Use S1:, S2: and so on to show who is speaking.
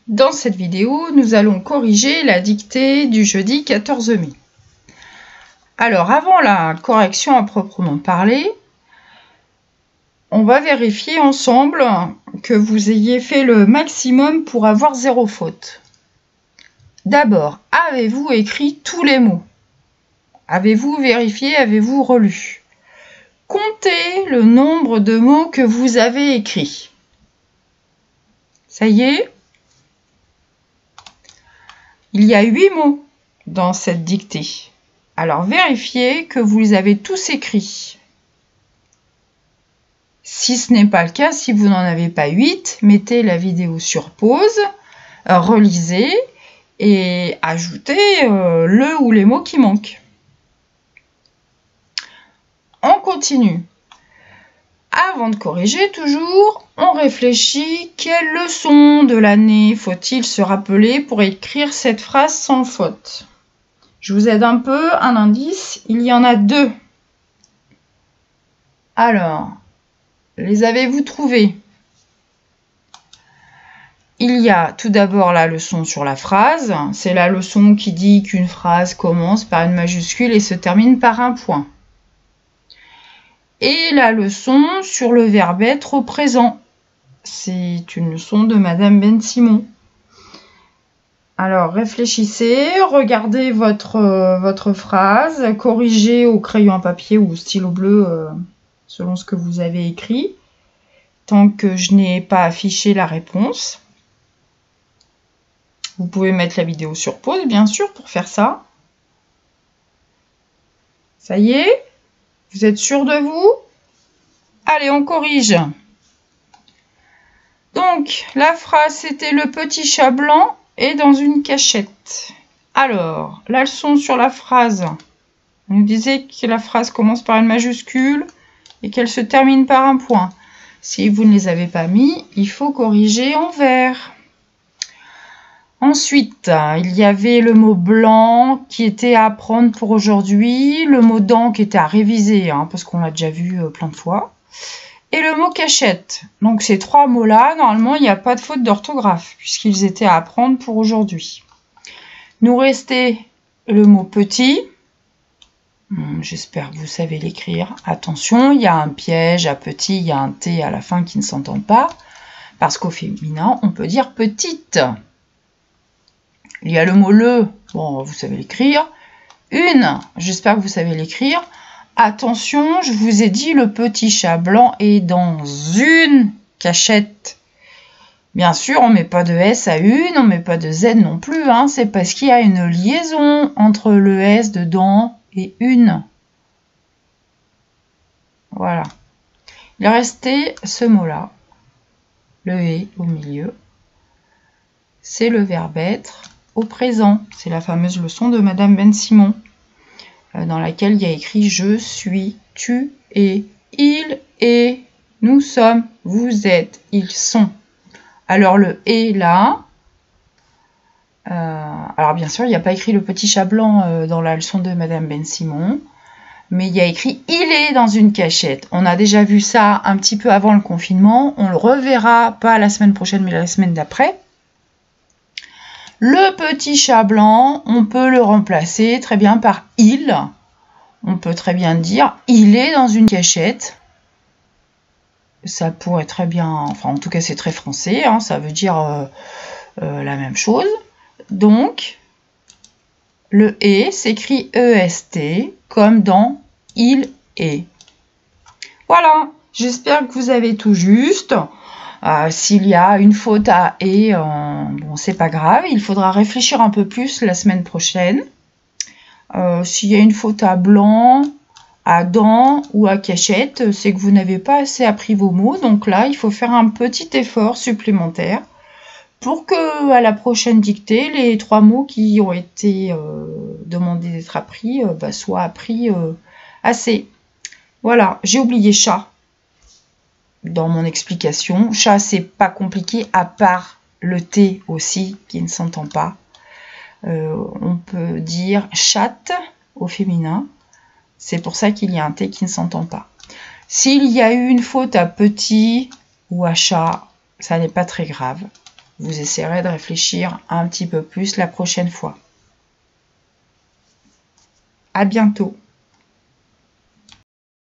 S1: Dans cette vidéo, nous allons corriger la dictée du jeudi 14 mai. Alors, avant la correction à proprement parler, on va vérifier ensemble que vous ayez fait le maximum pour avoir 0 faute. D'abord, avez-vous écrit tous les mots? Avez-vous vérifié? Avez-vous relu? Comptez le nombre de mots que vous avez écrits. Ça y est? Il y a 8 mots dans cette dictée. Alors, vérifiez que vous les avez tous écrits. Si ce n'est pas le cas, si vous n'en avez pas 8, mettez la vidéo sur pause, relisez et ajoutez le ou les mots qui manquent. On continue. Avant de corriger, toujours, on réfléchit quelle leçon de l'année faut-il se rappeler pour écrire cette phrase sans faute. Je vous aide un peu, un indice, il y en a 2. Alors, les avez-vous trouvés? Il y a tout d'abord la leçon sur la phrase. C'est la leçon qui dit qu'une phrase commence par une majuscule et se termine par un point. Et la leçon sur le verbe être au présent. C'est une leçon de Madame Ben-Simon. Alors, réfléchissez, regardez votre phrase, corrigez au crayon à papier ou au stylo bleu selon ce que vous avez écrit, tant que je n'ai pas affiché la réponse. Vous pouvez mettre la vidéo sur pause, bien sûr, pour faire ça. Ça y est? Vous êtes sûr de vous? Allez, on corrige. Donc, la phrase, c'était le petit chat blanc est dans une cachette. Alors, la leçon sur la phrase. On nous disait que la phrase commence par une majuscule et qu'elle se termine par un point. Si vous ne les avez pas mis, il faut corriger en vert. Ensuite, il y avait le mot blanc qui était à apprendre pour aujourd'hui, le mot dent qui était à réviser, parce qu'on l'a déjà vu plein de fois, et le mot cachette. Donc ces 3 mots-là, normalement, il n'y a pas de faute d'orthographe, puisqu'ils étaient à apprendre pour aujourd'hui. Nous restait le mot petit. J'espère que vous savez l'écrire. Attention, il y a un piège à petit, il y a un T à la fin qui ne s'entend pas, parce qu'au féminin, on peut dire petite. Il y a le mot le, bon, vous savez l'écrire. Une, j'espère que vous savez l'écrire. Attention, je vous ai dit, le petit chat blanc est dans une cachette. Bien sûr, on ne met pas de S à une, on ne met pas de Z non plus. C'est parce qu'il y a une liaison entre le S de dans et une. Voilà. Il restait ce mot-là, le et au milieu. C'est le verbe être au présent. C'est la fameuse leçon de Madame Ben-Simon, dans laquelle il y a écrit « Je suis, tu es, il est, nous sommes, vous êtes, ils sont ». Alors le « est » là, alors bien sûr, il n'y a pas écrit le petit chat blanc dans la leçon de Madame Ben-Simon, mais il y a écrit « il est dans une cachette ». On a déjà vu ça un petit peu avant le confinement, on le reverra pas la semaine prochaine, mais la semaine d'après. Le petit chat blanc, on peut le remplacer très bien par « il ». On peut très bien dire « il est dans une cachette ». Ça pourrait très bien, enfin en tout cas c'est très français, ça veut dire la même chose. Donc, le « est » s'écrit « est » comme dans « il est ». Voilà, j'espère que vous avez tout juste. S'il y a une faute à « et », bon, c'est pas grave, il faudra réfléchir un peu plus la semaine prochaine. S'il y a une faute à « blanc », à « dent » ou à « cachette », c'est que vous n'avez pas assez appris vos mots. Donc là, il faut faire un petit effort supplémentaire pour que à la prochaine dictée, les 3 mots qui ont été demandés d'être appris soient appris assez. Voilà, j'ai oublié chat dans mon explication. Chat, c'est pas compliqué, à part le T aussi qui ne s'entend pas. On peut dire chatte au féminin. C'est pour ça qu'il y a un T qui ne s'entend pas. S'il y a eu une faute à petit ou à chat, ça n'est pas très grave. Vous essaierez de réfléchir un petit peu plus la prochaine fois. À bientôt.